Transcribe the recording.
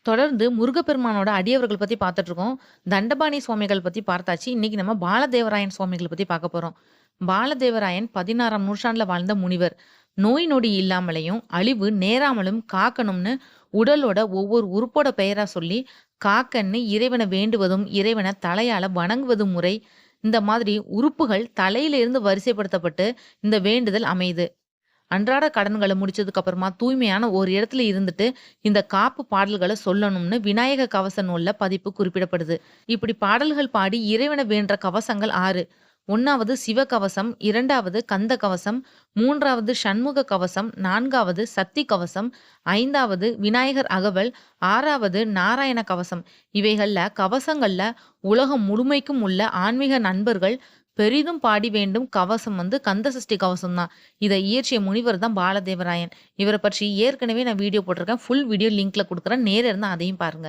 தொடர்ந்து முருகப்பெருமானோட அடியவர்கள் பத்தி பார்த்துட்டு இருக்கோம். தண்டபாணி சுவாமிகள் பத்தி பார்த்தாச்சு. இன்னைக்கு நம்ம பாலதேவராயன் சுவாமிகள் பத்தி பார்க்க போறோம். பாலதேவராயன் 16ஆம் நூற்றாண்டுல வாழ்ந்த முனிவர். நோய் நொடி இல்லாமலையும், அழிவு நேராமலும் காக்கணும்னு உடலோட ஒவ்வொரு உறுப்போட பெயரா சொல்லி, காக்கன்னு இறைவன வேண்டுவதும், இறைவன தலையால வணங்குவதும் முறை. இந்த மாதிரி உறுப்புகள் தலையில இருந்து வரிசைப்படுத்தப்பட்டு இந்த வேண்டுதல் அமையுது. அன்றாட கடன்கள முடிச்சதுக்கு அப்புறமா தூய்மையான ஒரு இடத்துல இருந்துட்டு, இந்த காப்பு பாடல்கள சொல்லணும்னு விநாயக கவச நூல்ல பதிப்பு குறிப்பிடப்படுது. இப்படி பாடல்கள் பாடி இறைவன வேண்ட கவசங்கள் 6. 1வது சிவகவசம், 2வது கந்த கவசம், 3வது சண்முக கவசம், 4வது சத்தி கவசம், 5வது விநாயகர் அகவல், 6வது நாராயண கவசம். இவைகள்ல கவசங்கள்ல உலகம் முழுமைக்கும் உள்ள ஆன்மீக நண்பர்கள் பெரிதும் பாடி வேண்டும் கவசம் கந்த சஷ்டி கவசம் தான். இதை இயற்றிய முனிவர் தான் பாலதேவராயன். இவரை பற்றி ஏற்கனவே நான் வீடியோ போட்டிருக்கேன். ஃபுல் வீடியோ லிங்க்ல கொடுக்குறேன். நேரா இருந்தா அதையும் பாருங்க.